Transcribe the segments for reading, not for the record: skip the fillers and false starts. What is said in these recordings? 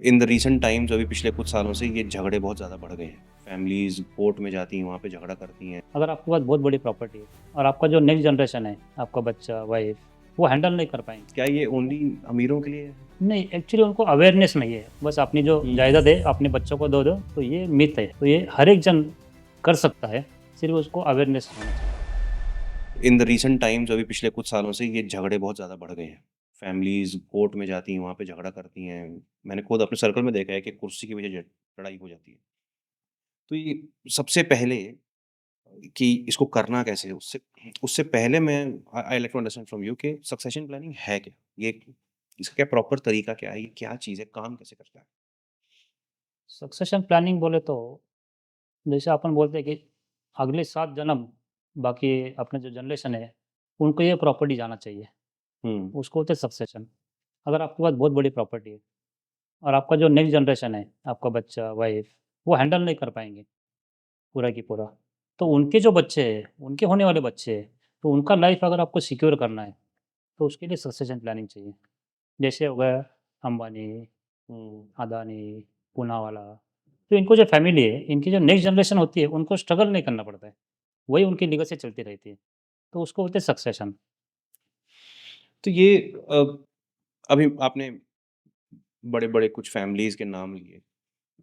In the recent times अभी पिछले कुछ सालों से ये झगड़े बहुत ज़्यादा बढ़ गए हैं। फैमिलीज़ कोर्ट में जाती हैं, वहाँ पे झगड़ा करती हैं। अगर आपके पास बहुत बड़ी प्रॉपर्टी है और आपका जो नेक्स्ट जनरेशन है, आपका बच्चा, वाइफ, वो हैंडल नहीं कर पाएंगे। क्या ये ओनली अमीरों के लिए है? नहीं, एक्चुअली उनको अवेयरनेस नहीं है। बस अपनी जो जायदाद है अपने बच्चों को दो दो, तो ये मिथ है। तो ये हर एक जन कर सकता है, सिर्फ उसको अवेयरनेस होना चाहिए। इन द रीसेंट टाइम्स अभी पिछले कुछ सालों से ये झगड़े बहुत ज़्यादा बढ़ गए हैं। फैमिलीज़ कोर्ट में जाती हैं, वहाँ पे झगड़ा करती हैं। मैंने खुद अपने सर्कल में देखा है कि कुर्सी की वजह लड़ाई हो जाती है। तो ये सबसे पहले कि इसको करना कैसे है, उससे उससे पहले मैं I like to understand from you कि सक्सेशन प्लानिंग है क्या? ये इसका क्या प्रॉपर तरीका क्या है? ये क्या चीज़ है? काम कैसे करता है? सक्सेशन प्लानिंग बोले तो जैसे अपन बोलते हैं कि अगले 7 जन्म बाकी अपने जो जनरेशन है, उनको ये प्रॉपर्टी जाना चाहिए। हुँ, उसको बोलते हैं सक्सेशन। अगर आपके पास बहुत बड़ी प्रॉपर्टी है और आपका जो नेक्स्ट जनरेशन है, आपका बच्चा, वाइफ, वो हैंडल नहीं कर पाएँगे पूरा की पूरा। तो उनके जो बच्चे हैं, उनके होने वाले बच्चे हैं, तो उनका लाइफ़ अगर आपको सिक्योर करना है, तो उसके लिए सक्सेशन प्लानिंग चाहिए। जैसे हो गया अंबानी, हुँ। अदानी, पूनावाला, तो इनको जो फैमिली है, इनकी जो नेक्स्ट जनरेशन होती है, उनको स्ट्रगल नहीं करना पड़ता है। वही उनकी लीगेसी चलती रहती है। तो उसको बोलते हैं सक्सेशन। तो ये अभी आपने बड़े-बड़े कुछ फैमिलीज़ के नाम लिए।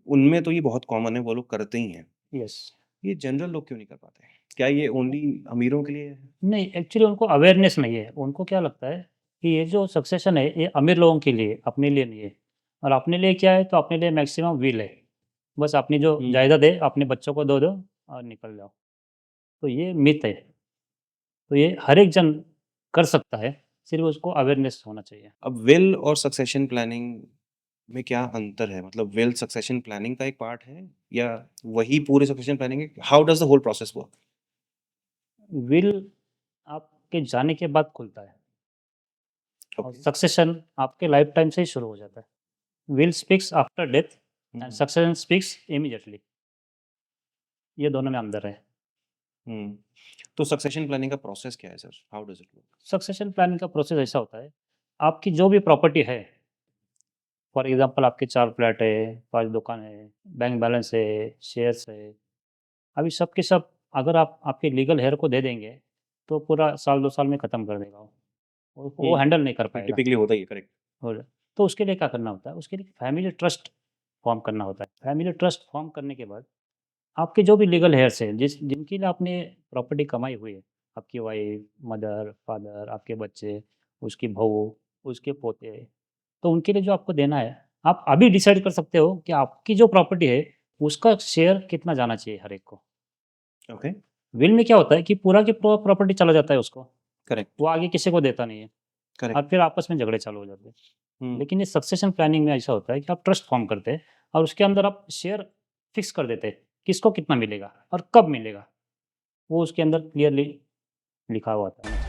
उनमें तो ये बहुत कॉमन है, वो लोग करते ही हैं। यस। ये जनरल लोग क्यों नहीं कर पाते? क्या ये ओनली अमीरों के लिए है? नहीं, एक्चुअली उनको अवेयरनेस नहीं है। उनको क्या लगता है कि ये जो सक्सेशन है, ये अमीर लोगों के लिए, अपने लिए नहीं है। और अपने लिए क्या है, तो अपने लिए मैक्सिमम विल है। बस अपनी जो हुँ। जायदाद है, अपने बच्चों को दो दो और निकल जाओ। तो ये मिथ है। तो ये हर एक जन कर सकता है, सिर्फ उसको अवेयरनेस होना चाहिए। अब विल और सक्सेशन प्लानिंग में क्या अंतर है? मतलब विल सक्सेशन प्लानिंग का एक पार्ट है या वही पूरे सक्सेशन प्लानिंग है? How does the whole process work? Will आपके जाने के बाद खुलता है और ओके। सक्सेशन आपके लाइफ टाइम से ही शुरू हो जाता है। Will speaks after death and हुँ, सक्सेशन स्पीक्स इमीडिएटली। ये दोनों में अंतर है। हुँ। तो सक्सेशन प्लानिंग का प्रोसेस क्या है sir? How does it work? Succession planning का प्रोसेस ऐसा होता है, आपकी जो भी प्रॉपर्टी है, फॉर एग्ज़ाम्पल आपके 4 फ्लैट है, 5 दुकान है, बैंक बैलेंस है, शेयर्स है, अभी सब के सब अगर आप आपके लीगल हेयर को दे देंगे, तो पूरा साल 2 साल में ख़त्म कर देगा वो। वो हुँ। हैंडल नहीं कर ये पाएगा। टिपिकली होता ही है, करेक्ट। और तो उसके लिए क्या करना होता है, उसके लिए फैमिली ट्रस्ट फॉर्म करना होता है। फैमिली ट्रस्ट फॉर्म करने के बाद आपके जो भी लीगल हेयर्स हैं, जिनके लिए आपने प्रॉपर्टी कमाई हुई है, आपकी वाइफ, मदर, फादर, आपके बच्चे, उसकी बहू, उसके पोते, तो उनके लिए जो आपको देना है, आप अभी डिसाइड कर सकते हो कि आपकी जो प्रॉपर्टी है, उसका शेयर कितना जाना चाहिए हर एक को। ओके, विल में क्या होता है कि पूरा की पूरा प्रॉपर्टी चला जाता है उसको, करेक्ट, वो आगे किसी को देता नहीं है करेक्ट। और फिर आपस में झगड़े चालू हो जाते हैं। हुँ, लेकिन ये सक्सेशन प्लानिंग में ऐसा होता है कि आप ट्रस्ट फॉर्म करते हैं और उसके अंदर आप शेयर फिक्स कर देते हैं, किसको कितना मिलेगा और कब मिलेगा, वो उसके अंदर क्लियरली लिखा हुआ होता है।